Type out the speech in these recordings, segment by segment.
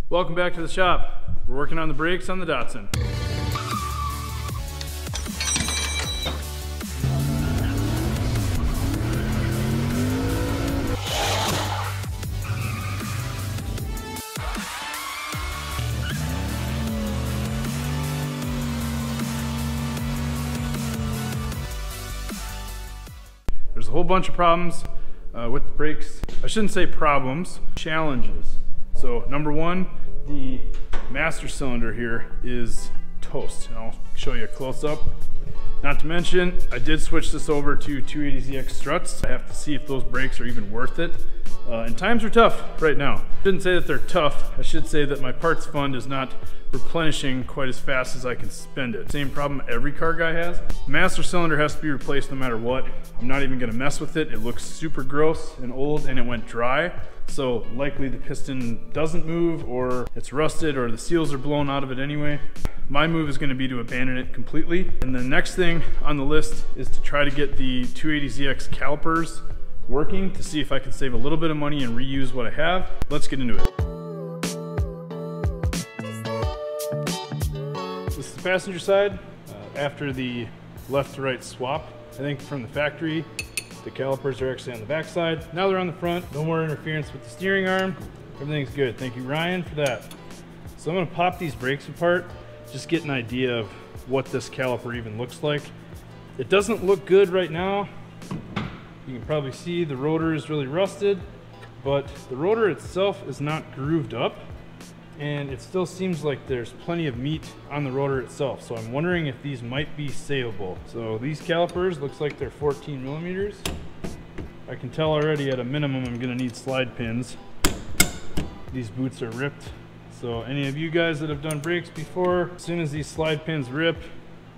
Welcome back to the shop. We're working on the brakes on the Datsun. There's a whole bunch of problems with the brakes. I shouldn't say problems, challenges. So number one, the master cylinder here is toast. And I'll show you a close up. Not to mention, I did switch this over to 280ZX struts. I have to see if those brakes are even worth it. And times are tough right now. I shouldn't say that they're tough. I should say that my parts fund is not replenishing quite as fast as I can spend it. Same problem every car guy has. The master cylinder has to be replaced no matter what. I'm not even gonna mess with it. It looks super gross and old and it went dry. So likely the piston doesn't move, or it's rusted, or the seals are blown out of it anyway. My move is gonna be to abandon it completely. And the next thing on the list is to try to get the 280ZX calipers working to see if I can save a little bit of money and reuse what I have. Let's get into it. This is the passenger side. After the left to right swap, I think from the factory, the calipers are actually on the back side. Now they're on the front. No more interference with the steering arm. Everything's good. Thank you, Ryan, for that. So I'm gonna pop these brakes apart, just get an idea of what this caliper even looks like. It doesn't look good right now. You can probably see the rotor is really rusted, but the rotor itself is not grooved up, and it still seems like there's plenty of meat on the rotor itself. So I'm wondering if these might be savable. So these calipers looks like they're 14 millimeters. I can tell already at a minimum I'm gonna need slide pins. These boots are ripped. So any of you guys that have done brakes before, as soon as these slide pins rip,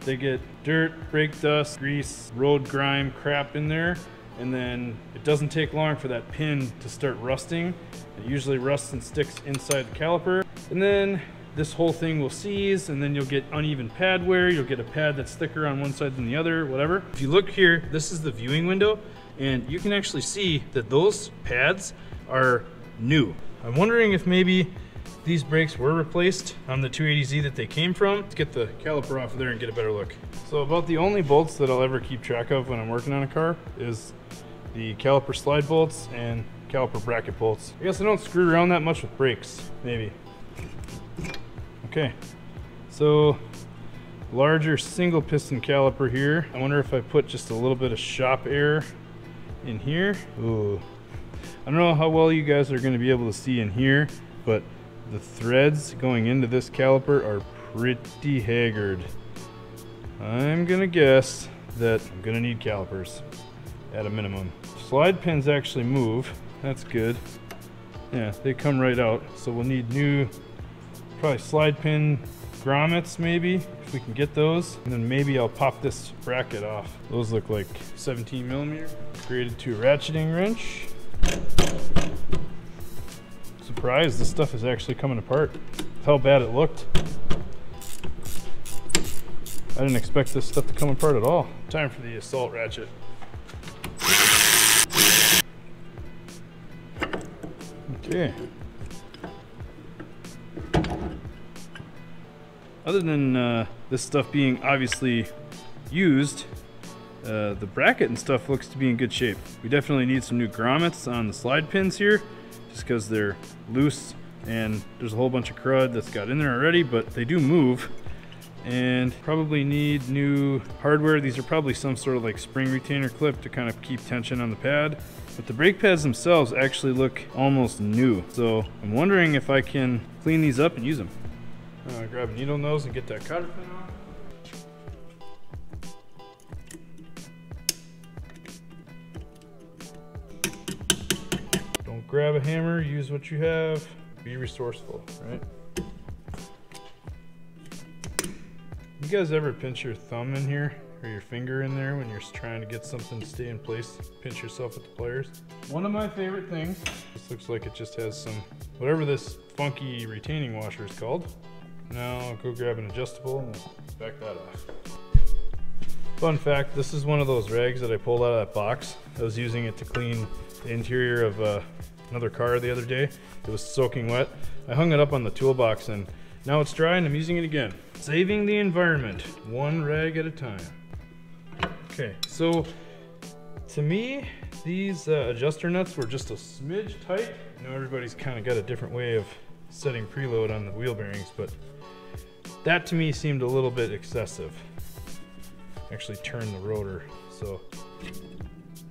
they get dirt, brake dust, grease, road grime, crap in there. And then it doesn't take long for that pin to start rusting. It usually rusts and sticks inside the caliper. And then this whole thing will seize, and then you'll get uneven pad wear. You'll get a pad that's thicker on one side than the other, whatever. If you look here, this is the viewing window, and you can actually see that those pads are new. I'm wondering if maybe these brakes were replaced on the 280Z that they came from. Let's get the caliper off of there and get a better look. So about the only bolts that I'll ever keep track of when I'm working on a car is the caliper slide bolts and caliper bracket bolts. I guess I don't screw around that much with brakes, maybe. Okay, so larger single piston caliper here. I wonder if I put just a little bit of shop air in here. Ooh, I don't know how well you guys are gonna be able to see in here, but the threads going into this caliper are pretty haggard. I'm gonna guess that I'm gonna need calipers at a minimum. Slide pins actually move. That's good. Yeah, they come right out. So we'll need new, probably slide pin grommets maybe, if we can get those. And then maybe I'll pop this bracket off. Those look like 17 millimeter. Graded to a ratcheting wrench. Surprised this stuff is actually coming apart. How bad it looked. I didn't expect this stuff to come apart at all. Time for the assault ratchet. Okay. Other than this stuff being obviously used, the bracket and stuff looks to be in good shape. We definitely need some new grommets on the slide pins here, just because they're loose and there's a whole bunch of crud that's got in there already, but they do move. And probably need new hardware. These are probably some sort of like spring retainer clip to kind of keep tension on the pad. But the brake pads themselves actually look almost new. So I'm wondering if I can clean these up and use them. Grab a needle nose and get that cotter pin off. Don't grab a hammer, use what you have. Be resourceful, right? You guys ever pinch your thumb in here or your finger in there when you're trying to get something to stay in place? Pinch yourself with the pliers. One of my favorite things, this looks like it just has some, whatever this funky retaining washer is called. Now I'll go grab an adjustable and back that off. Fun fact, this is one of those rags that I pulled out of that box. I was using it to clean the interior of another car the other day. It was soaking wet. I hung it up on the toolbox and now it's dry and I'm using it again. Saving the environment, one rag at a time. Okay, so to me, these adjuster nuts were just a smidge tight. I know everybody's kind of got a different way of setting preload on the wheel bearings, but that to me seemed a little bit excessive. Actually turned the rotor, so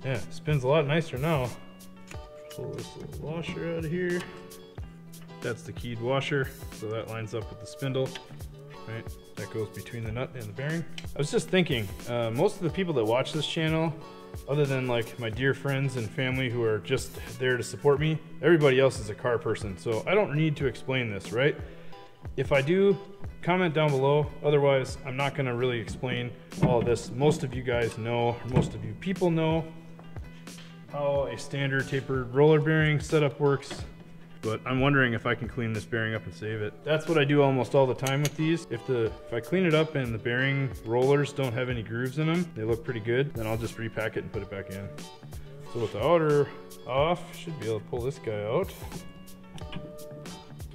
yeah, spins a lot nicer now. Pull this little washer out of here. That's the keyed washer, so that lines up with the spindle, right? That goes between the nut and the bearing. I was just thinking, most of the people that watch this channel, other than like my dear friends and family who are just there to support me, everybody else is a car person, so I don't need to explain this, right? If I do, comment down below. Otherwise, I'm not gonna really explain all of this. Most of you guys know, or most of you people know how a standard tapered roller bearing setup works, but I'm wondering if I can clean this bearing up and save it. That's what I do almost all the time with these. If I clean it up and the bearing rollers don't have any grooves in them, they look pretty good, then I'll just repack it and put it back in. So with the outer off, should be able to pull this guy out.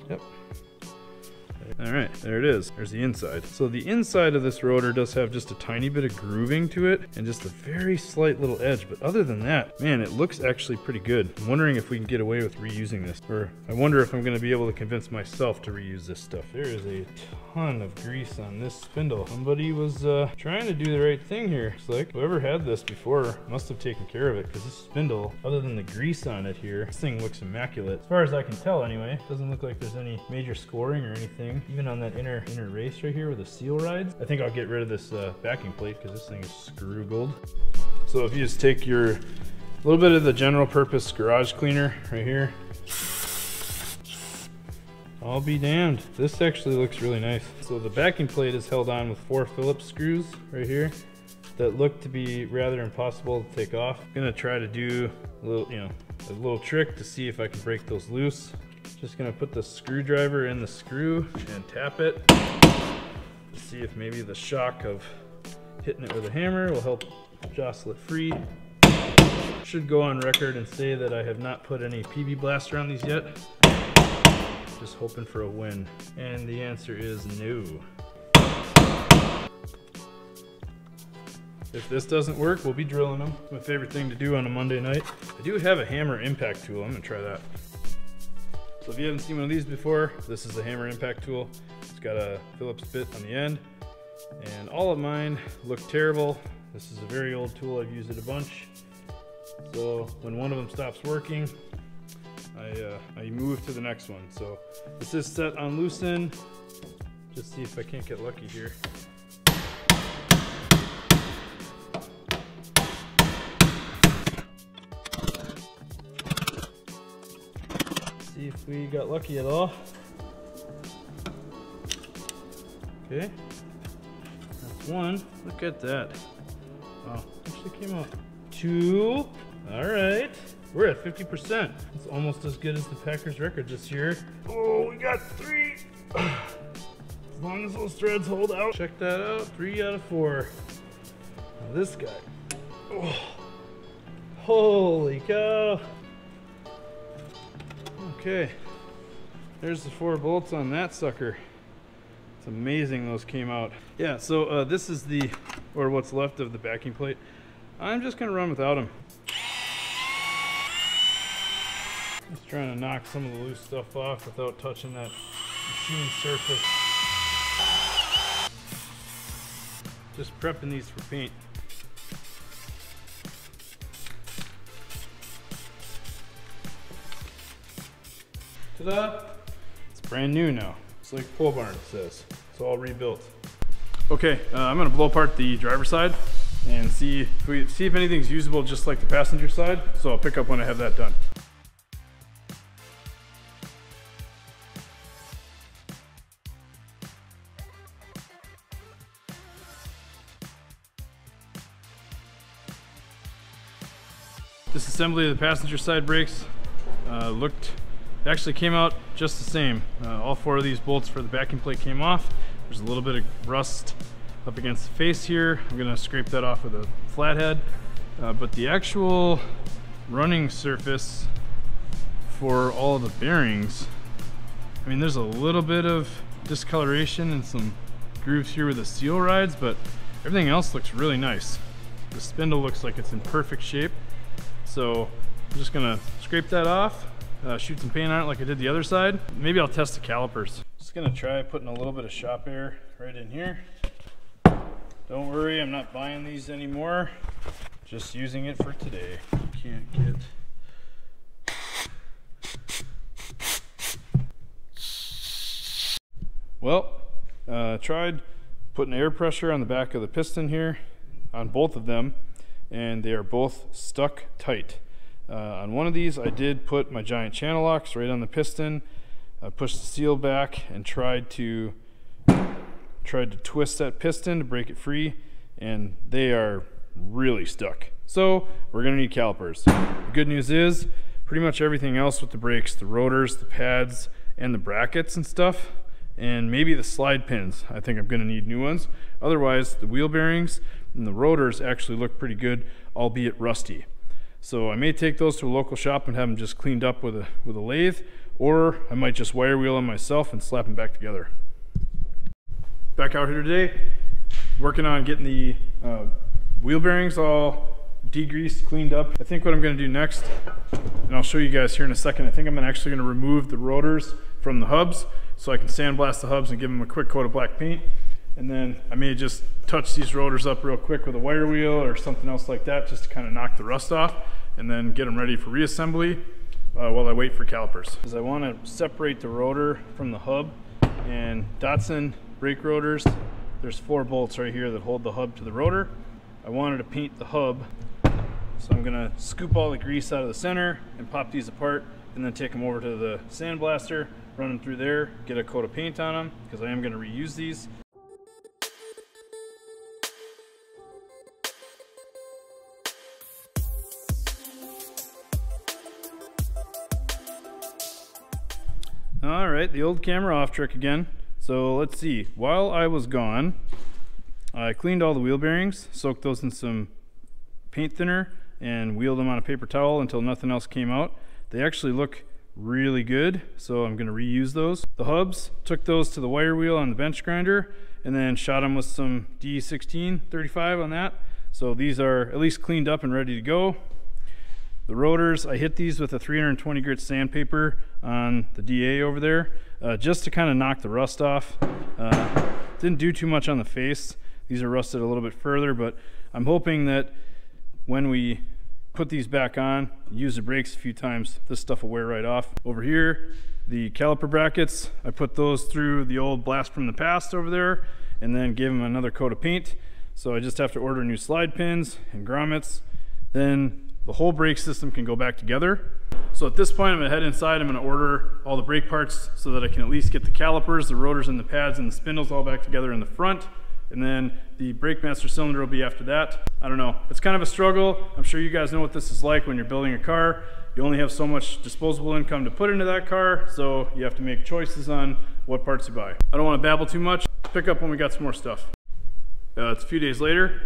Yep. All right, there it is. There's the inside. So the inside of this rotor does have just a tiny bit of grooving to it and just a very slight little edge. But other than that, man, it looks actually pretty good. I'm wondering if we can get away with reusing this, or I wonder if I'm gonna be able to convince myself to reuse this stuff. There is a ton of grease on this spindle. Somebody was trying to do the right thing here. It's like whoever had this before must have taken care of it, because this spindle, other than the grease on it here, this thing looks immaculate. As far as I can tell anyway, doesn't look like there's any major scoring or anything. Even on that inner race right here where the seal rides. I think I'll get rid of this backing plate because this thing is screw-gold. So if you just take your little bit of the general purpose garage cleaner right here, I'll be damned. This actually looks really nice. So the backing plate is held on with 4 Phillips screws right here that look to be rather impossible to take off. I'm gonna try to do a little trick to see if I can break those loose. Just gonna put the screwdriver in the screw and tap it to see if maybe the shock of hitting it with a hammer will help jostle it free. Should go on record and say that I have not put any PB blaster on these yet. Just hoping for a win. And the answer is no. If this doesn't work, we'll be drilling them. It's my favorite thing to do on a Monday night. I do have a hammer impact tool. I'm gonna try that. So if you haven't seen one of these before, this is the hammer impact tool. It's got a Phillips bit on the end, and all of mine look terrible. This is a very old tool. I've used it a bunch. So when one of them stops working, I move to the next one. So this is set on loosen. Just see if I can't get lucky here. See if we got lucky at all. Okay, that's one. Look at that. Wow, actually came out. 2. All right, we're at 50%. It's almost as good as the Packers record this year. Oh, we got 3. As long as those threads hold out. Check that out, 3 out of 4. Now this guy. Oh, holy cow. Okay, there's the 4 bolts on that sucker. It's amazing those came out. Yeah, so this is what's left of the backing plate. I'm just gonna run without them. Just trying to knock some of the loose stuff off without touching that machine surface. Just prepping these for paint. Ta-da! It's brand new now. It's like pole barn, it says. It's all rebuilt. Okay, I'm gonna blow apart the driver's side and see if anything's usable just like the passenger side. So I'll pick up when I have that done. Disassembly of the passenger side brakes actually came out just the same. All 4 of these bolts for the backing plate came off. There's a little bit of rust up against the face here. I'm gonna scrape that off with a flathead. But the actual running surface for all of the bearings. I mean, there's a little bit of discoloration and some grooves here with the seal rides, but everything else looks really nice. The spindle looks like it's in perfect shape. So I'm just gonna scrape that off, shoot some paint on it like I did the other side. Maybe I'll test the calipers. Just gonna try putting a little bit of shop air right in here. Don't worry, I'm not buying these anymore. Just using it for today. Can't get... Well, tried putting air pressure on the back of the piston here on both of them, and they are both stuck tight. On one of these I did put my giant channel locks right on the piston. I pushed the seal back and tried to twist that piston to break it free, and they are really stuck. So we're gonna need calipers. The good news is pretty much everything else with the brakes, the rotors, the pads, and the brackets and stuff, and maybe the slide pins, I think I'm gonna need new ones. Otherwise, the wheel bearings and the rotors actually look pretty good, albeit rusty. So I may take those to a local shop and have them just cleaned up with a lathe, or I might just wire wheel them myself and slap them back together. Back out here today, working on getting the wheel bearings all degreased, cleaned up. I think what I'm gonna do next, and I'll show you guys here in a second, I think I'm actually gonna remove the rotors from the hubs so I can sandblast the hubs and give them a quick coat of black paint. And then I may just touch these rotors up real quick with a wire wheel or something else like that, just to kind of knock the rust off, and then get them ready for reassembly while I wait for calipers. Because I want to separate the rotor from the hub, and Datsun brake rotors, there's 4 bolts right here that hold the hub to the rotor. I wanted to paint the hub, so I'm gonna scoop all the grease out of the center and pop these apart, and then take them over to the sandblaster, run them through there, get a coat of paint on them, because I am gonna reuse these. All right, the old camera off trick again. So let's see, while I was gone, I cleaned all the wheel bearings, soaked those in some paint thinner, and wheeled them on a paper towel until nothing else came out. They actually look really good, so I'm gonna reuse those. The hubs, took those to the wire wheel on the bench grinder, and then shot them with some D1635 on that. So these are at least cleaned up and ready to go. The rotors, I hit these with a 320 grit sandpaper on the DA over there, just to kind of knock the rust off. Didn't do too much on the face. These are rusted a little bit further, but I'm hoping that when we put these back on, use the brakes a few times, this stuff will wear right off. Over here, the caliper brackets, I put those through the old blast from the past over there, and then gave them another coat of paint. So I just have to order new slide pins and grommets. Then the whole brake system can go back together. So at this point, I'm gonna head inside, I'm gonna order all the brake parts so that I can at least get the calipers, the rotors, and the pads, and the spindles all back together in the front. And then the brake master cylinder will be after that. I don't know, it's kind of a struggle. I'm sure you guys know what this is like when you're building a car. You only have so much disposable income to put into that car, so you have to make choices on what parts you buy. I don't wanna babble too much. Pick up when we got some more stuff. It's a few days later,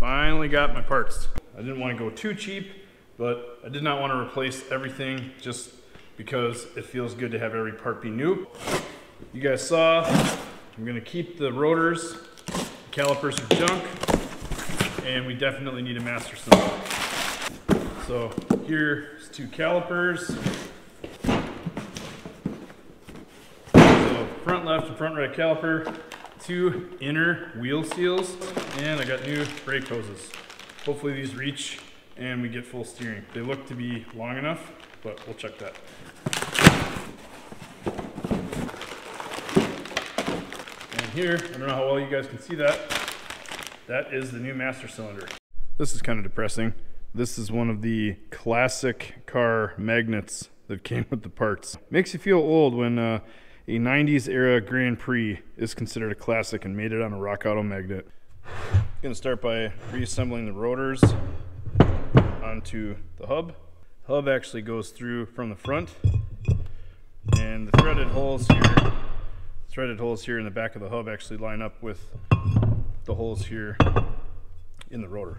finally got my parts. I didn't want to go too cheap, but I did not want to replace everything just because it feels good to have every part be new. You guys saw, I'm going to keep the rotors, the calipers are junk, and we definitely need a master cylinder. So here's 2 calipers. So front left and front right caliper, 2 inner wheel seals, and I got new brake hoses. Hopefully these reach and we get full steering. They look to be long enough, but we'll check that. And here, I don't know how well you guys can see that, that is the new master cylinder. This is kind of depressing. This is one of the classic car magnets that came with the parts. Makes you feel old when a 90s era Grand Prix is considered a classic and made it on a rock auto magnet. I'm going to start by reassembling the rotors onto the hub. The hub actually goes through from the front, and the threaded holes here in the back of the hub actually line up with the holes here in the rotor.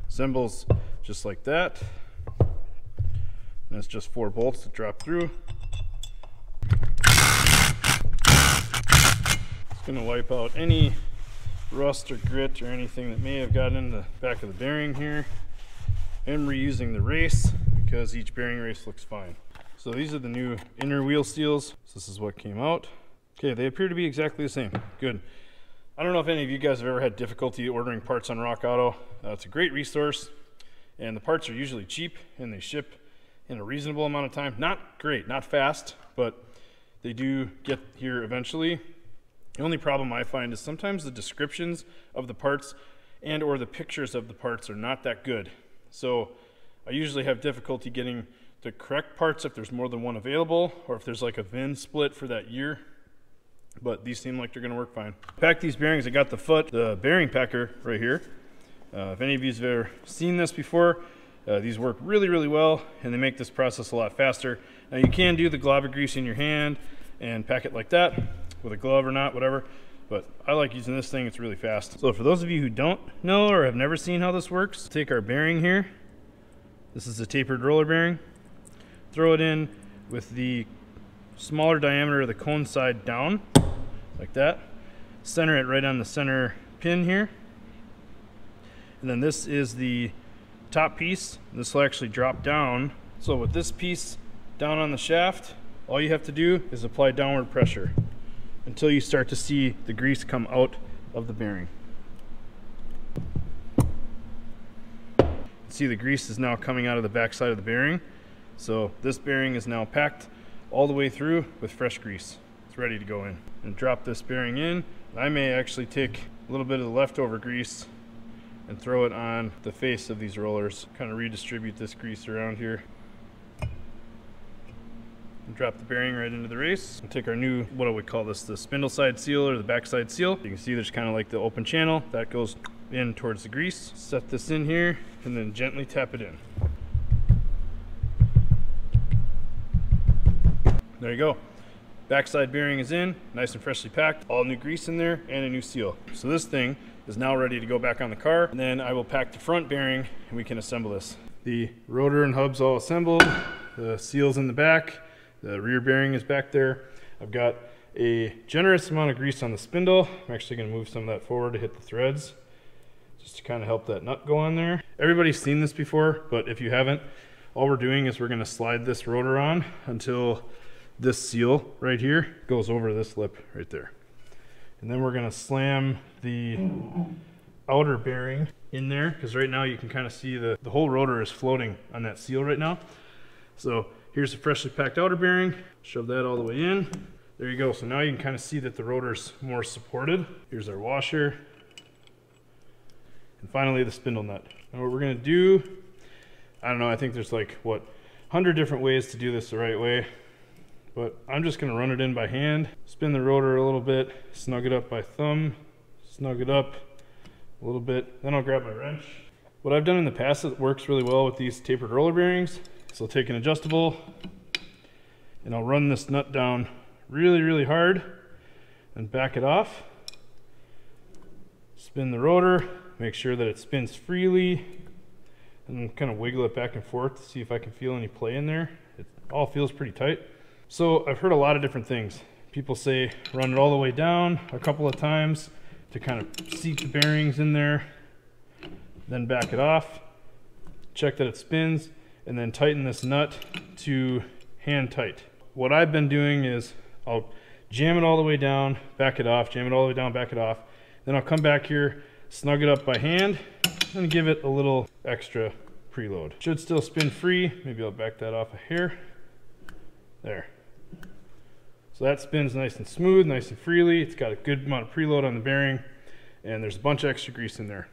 Assembles just like that. And it's just 4 bolts that drop through. It's going to wipe out any rust or grit or anything that may have gotten in the back of the bearing here. I'm reusing the race because each bearing race looks fine. So these are the new inner wheel seals. So this is what came out. Okay, they appear to be exactly the same. Good. I don't know if any of you guys have ever had difficulty ordering parts on Rock Auto. It's a great resource, and the parts are usually cheap and they ship in a reasonable amount of time. Not great, not fast, but they do get here eventually. The only problem I find is sometimes the descriptions of the parts and or the pictures of the parts are not that good. So I usually have difficulty getting the correct parts if there's more than one available, or if there's like a VIN split for that year. But these seem like they're going to work fine. Pack these bearings. I got the bearing packer right here. If any of you have ever seen this before, these work really, really well, and they make this process a lot faster. Now you can do the glove grease in your hand and pack it like that, with a glove or not, whatever. But I like using this thing, it's really fast. So for those of you who don't know or have never seen how this works, take our bearing here. This is a tapered roller bearing. Throw it in with the smaller diameter of the cone side down, like that. Center it right on the center pin here. And then this is the top piece. This will actually drop down. So with this piece down on the shaft, all you have to do is apply downward pressure until you start to see the grease come out of the bearing. See, the grease is now coming out of the back side of the bearing. So this bearing is now packed all the way through with fresh grease. It's ready to go in. And drop this bearing in. I may actually take a little bit of the leftover grease and throw it on the face of these rollers. Kind of redistribute this grease around here. And drop the bearing right into the race. And take our new, what do we call this, the spindle side seal or the back side seal. You can see there's kind of like the open channel that goes in towards the grease. Set this in here and then gently tap it in. There you go. Backside bearing is in, nice and freshly packed. All new grease in there and a new seal. So this thing is now ready to go back on the car. And then I will pack the front bearing and we can assemble this. The rotor and hubs all assembled. The seal's in the back. The rear bearing is back there. I've got a generous amount of grease on the spindle. I'm actually going to move some of that forward to hit the threads, just to kind of help that nut go on there. Everybody's seen this before, but if you haven't, all we're doing is we're going to slide this rotor on until this seal right here goes over this lip right there. And then we're going to slam the outer bearing in there, because right now you can kind of see the whole rotor is floating on that seal right now. So here's the freshly packed outer bearing. Shove that all the way in. There you go. So now you can kind of see that the rotor's more supported. Here's our washer. And finally the spindle nut. Now what we're going to do, I don't know, I think there's like, what, 100 different ways to do this the right way. But I'm just going to run it in by hand, spin the rotor a little bit, snug it up by thumb, snug it up a little bit, then I'll grab my wrench. What I've done in the past that works really well with these tapered roller bearings, so I'll take an adjustable and I'll run this nut down really, really hard and back it off. Spin the rotor, make sure that it spins freely, and then kind of wiggle it back and forth to see if I can feel any play in there. It all feels pretty tight. So I've heard a lot of different things. People say run it all the way down a couple of times to kind of seat the bearings in there, then back it off, check that it spins, and then tighten this nut to hand tight. What I've been doing is I'll jam it all the way down, back it off, jam it all the way down, back it off. Then I'll come back here, snug it up by hand, and give it a little extra preload. Should still spin free. Maybe I'll back that off a hair. There. So that spins nice and smooth, nice and freely. It's got a good amount of preload on the bearing, and there's a bunch of extra grease in there.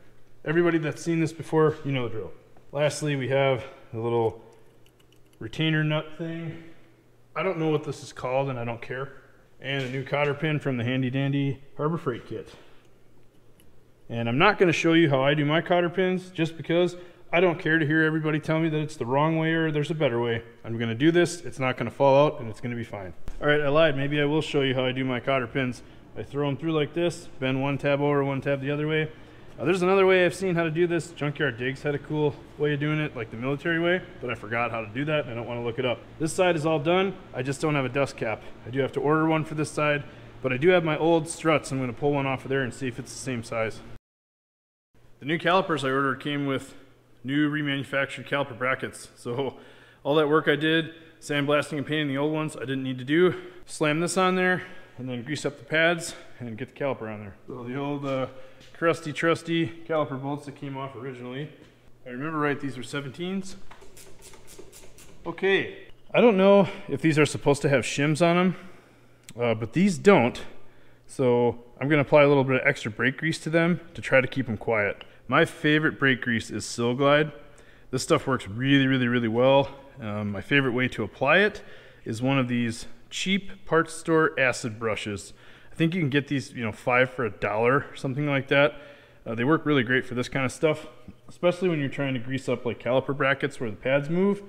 Everybody that's seen this before, you know the drill. Lastly, we have a little retainer nut thing. I don't know what this is called, and I don't care. And a new cotter pin from the handy dandy Harbor Freight kit. And I'm not going to show you how I do my cotter pins, just because I don't care to hear everybody tell me that it's the wrong way or there's a better way. I'm going to do this, it's not going to fall out, and it's going to be fine. Alright, I lied. Maybe I will show you how I do my cotter pins. I throw them through like this, bend one tab over, one tab the other way, There's another way I've seen how to do this. Junkyard Digs had a cool way of doing it, like the military way, but I forgot how to do that and I don't want to look it up. This side is all done. I just don't have a dust cap. I do have to order one for this side, but I do have my old struts. I'm going to pull one off of there and see if it's the same size. The new calipers I ordered came with new remanufactured caliper brackets. So all that work I did, sandblasting and painting the old ones, I didn't need to do. Slam this on there and then grease up the pads and get the caliper on there. So the old crusty trusty caliper bolts that came off originally. If I remember right, these were 17s. Okay, I don't know if these are supposed to have shims on them, but these don't. So I'm gonna apply a little bit of extra brake grease to them to try to keep them quiet. My favorite brake grease is Sil Glide. This stuff works really well. My favorite way to apply it is one of these cheap parts store acid brushes. I think you can get these, you know, 5 for $1, something like that. They work really great for this kind of stuff, especially when you're trying to grease up like caliper brackets where the pads move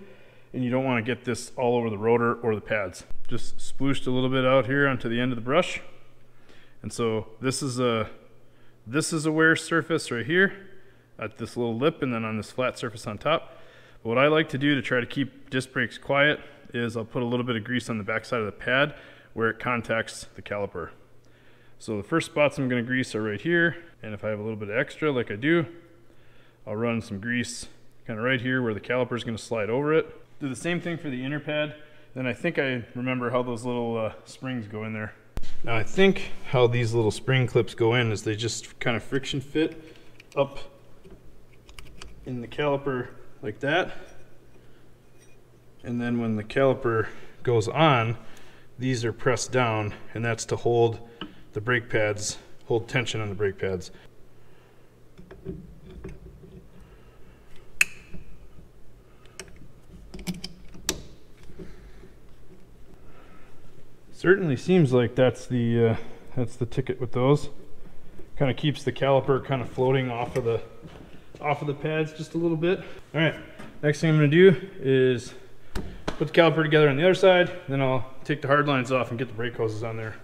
and you don't want to get this all over the rotor or the pads. Just splooshed a little bit out here onto the end of the brush. And so this is a wear surface right here at this little lip and then on this flat surface on top. But what I like to do to try to keep disc brakes quiet is I'll put a little bit of grease on the back side of the pad where it contacts the caliper. So the first spots I'm going to grease are right here, and if I have a little bit of extra like I do, I'll run some grease kind of right here where the caliper is going to slide over it. Do the same thing for the inner pad. Then I think I remember how those little springs go in there. Now I think how these little spring clips go in is they just kind of friction fit up in the caliper like that, and then when the caliper goes on, these are pressed down, and that's to hold the brake pads, hold tension on the brake pads. Certainly seems like that's the ticket with those. Kind of keeps the caliper kind of floating off of the pads just a little bit. All right, next thing I'm going to do is put the caliper together on the other side, then I'll take the hard lines off and get the brake hoses on there.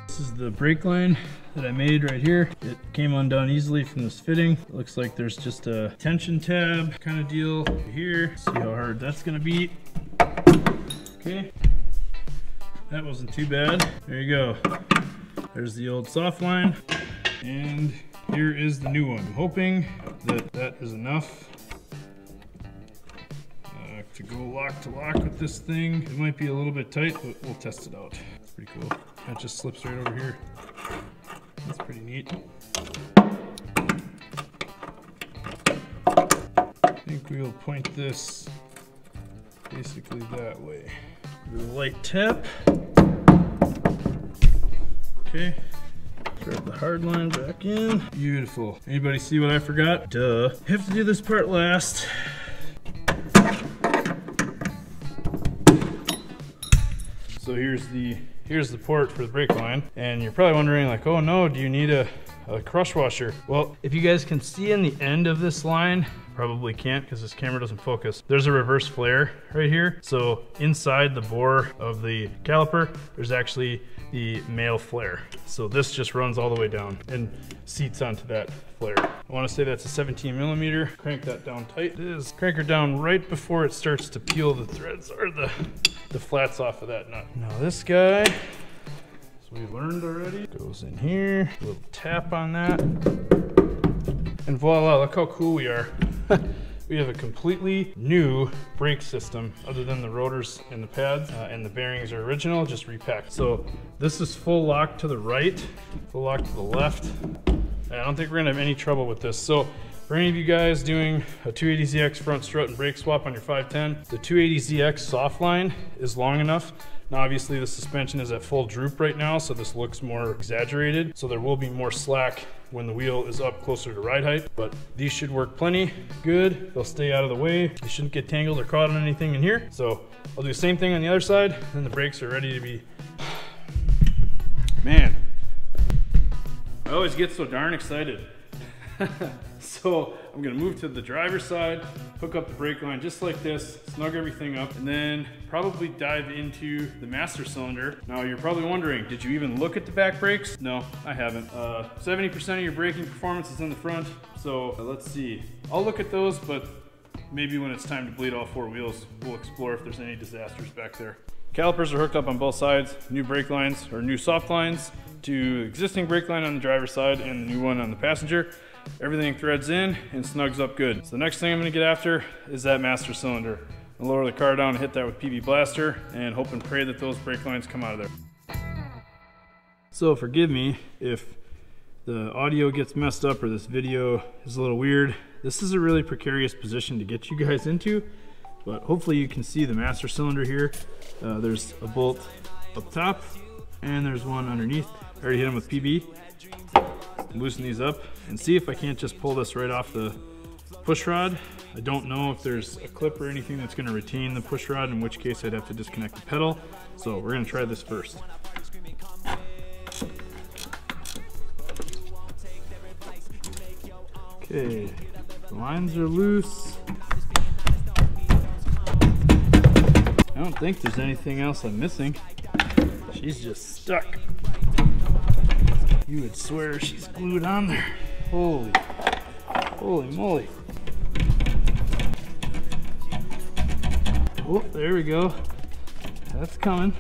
This is the brake line that I made right here. It came undone easily from this fitting. It looks like there's just a tension tab kind of deal here. See how hard that's gonna be. Okay, that wasn't too bad. There you go. There's the old soft line, and here is the new one. I'm hoping that that is enough to go lock to lock with this thing. It might be a little bit tight, but we'll test it out. It's pretty cool. That just slips right over here. That's pretty neat. I think we'll point this basically that way. Do a light tap. Okay. Thread the hard line back in. Beautiful. Anybody see what I forgot? Duh. Have to do this part last. So here's the port for the brake line, and you're probably wondering like, oh no, do you need a crush washer? Well, if you guys can see in the end of this line, probably can't because this camera doesn't focus, there's a reverse flare right here. So inside the bore of the caliper, there's actually the male flare. So this just runs all the way down and seats onto that flare. I want to say that's a 17 millimeter. Crank that down tight. It is. Crank her down right before it starts to peel the threads or the flats off of that nut. Now this guy, as we learned already, goes in here, a little tap on that, and voila, look how cool we are. We have a completely new brake system other than the rotors and the pads, and the bearings are original, just repacked. So this is full lock to the right, full lock to the left. I don't think we're gonna have any trouble with this. So for any of you guys doing a 280ZX front strut and brake swap on your 510, the 280ZX soft line is long enough. Now obviously the suspension is at full droop right now, so this looks more exaggerated. So there will be more slack when the wheel is up closer to ride height, but these should work plenty good. They'll stay out of the way. They shouldn't get tangled or caught on anything in here. So I'll do the same thing on the other side, and the brakes are ready to be, man, I always get so darn excited. So I'm gonna move to the driver's side, hook up the brake line just like this, snug everything up, and then probably dive into the master cylinder. Now you're probably wondering, did you even look at the back brakes? No, I haven't. 70% of your braking performance is in the front, so let's see. I'll look at those, but maybe when it's time to bleed all four wheels, we'll explore if there's any disasters back there. Calipers are hooked up on both sides, new brake lines, or new soft lines, to existing brake line on the driver's side and the new one on the passenger. Everything threads in and snugs up good. So the next thing I'm gonna get after is that master cylinder. I'll lower the car down and hit that with PB Blaster and hope and pray that those brake lines come out of there. So forgive me if the audio gets messed up or this video is a little weird. This is a really precarious position to get you guys into, but hopefully you can see the master cylinder here. There's a bolt up top and there's one underneath. I already hit them with PB. Loosen these up and see if I can't just pull this right off the push rod. I don't know if there's a clip or anything that's going to retain the push rod, in which case I'd have to disconnect the pedal. So we're going to try this first. Okay, the lines are loose. I don't think there's anything else I'm missing. She's just stuck. You would swear she's glued on there. Holy moly. Oh, there we go. That's coming.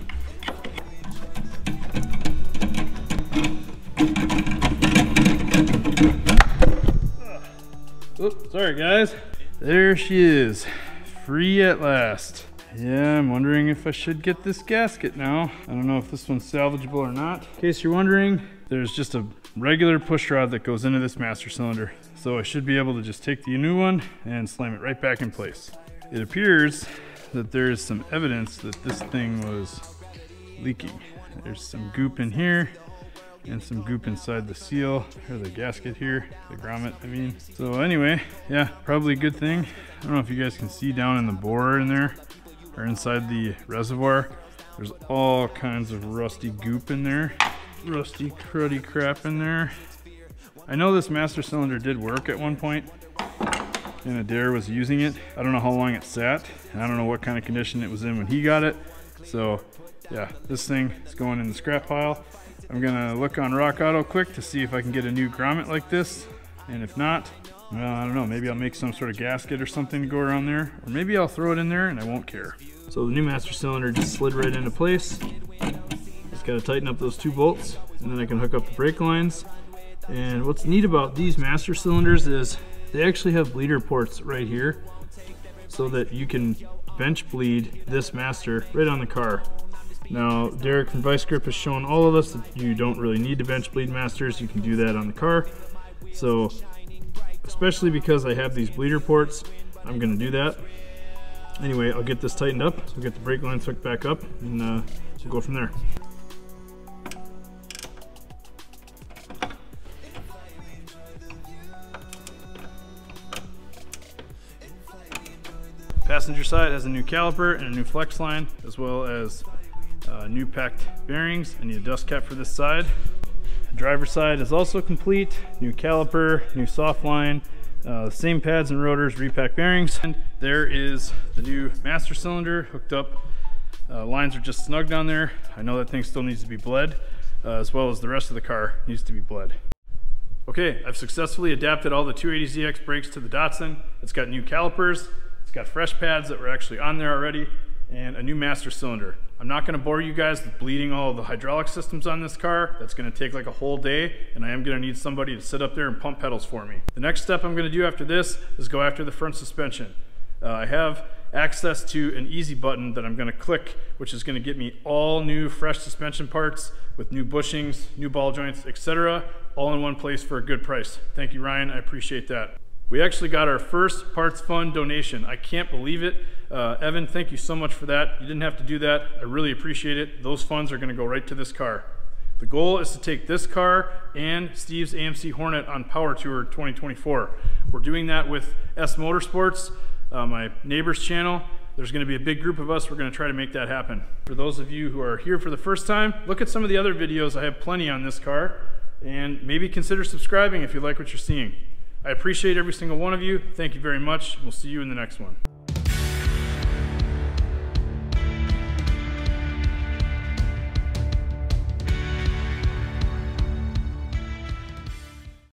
Oops, sorry guys. There she is, free at last. Yeah, I'm wondering if I should get this gasket now. I don't know if this one's salvageable or not. In case you're wondering, there's just a regular push rod that goes into this master cylinder. So I should be able to just take the new one and slam it right back in place. It appears that there is some evidence that this thing was leaking. There's some goop in here and some goop inside the seal, or the gasket here, the grommet I mean. So anyway, yeah, probably a good thing. I don't know if you guys can see down in the bore in there, or inside the reservoir, there's all kinds of rusty goop in there. Rusty cruddy crap in there. I know this master cylinder did work at one point and Adair was using it. I don't know how long it sat. I don't know what kind of condition it was in when he got it. So yeah, this thing is going in the scrap pile. I'm gonna look on Rock Auto quick to see if I can get a new grommet like this. And if not, well, I don't know, maybe I'll make some sort of gasket or something to go around there, or maybe I'll throw it in there and I won't care. So the new master cylinder just slid right into place. Just gotta tighten up those two bolts and then I can hook up the brake lines. And what's neat about these master cylinders is they actually have bleeder ports right here so that you can bench bleed this master right on the car. Now, Derek from Vice Grip has shown all of us that you don't really need to bench bleed masters. You can do that on the car. So, especially because I have these bleeder ports, I'm gonna do that. Anyway, I'll get this tightened up. So we'll get the brake lines hooked back up and we'll go from there. Passenger side has a new caliper and a new flex line, as well as new packed bearings. I need a dust cap for this side. The driver's side is also complete. New caliper, new soft line, same pads and rotors, repack bearings. And there is the new master cylinder hooked up. Lines are just snugged on there. I know that thing still needs to be bled, as well as the rest of the car needs to be bled. Okay, I've successfully adapted all the 280ZX brakes to the Datsun. It's got new calipers. It's got fresh pads that were actually on there already, and a new master cylinder. I'm not gonna bore you guys with bleeding all of the hydraulic systems on this car. That's gonna take like a whole day, and I am gonna need somebody to sit up there and pump pedals for me. The next step I'm gonna do after this is go after the front suspension. I have access to an easy button that I'm gonna click, which is gonna get me all new fresh suspension parts with new bushings, new ball joints, etc., all in one place for a good price. Thank you, Ryan, I appreciate that. We actually got our first Parts Fund donation. I can't believe it. Evan, thank you so much for that. You didn't have to do that. I really appreciate it. Those funds are gonna go right to this car. The goal is to take this car and Steve's AMC Hornet on Power Tour 2024. We're doing that with S Motorsports, my neighbor's channel. There's gonna be a big group of us. We're gonna try to make that happen. For those of you who are here for the first time, look at some of the other videos. I have plenty on this car, and maybe consider subscribing if you like what you're seeing. I appreciate every single one of you. Thank you very much. We'll see you in the next one.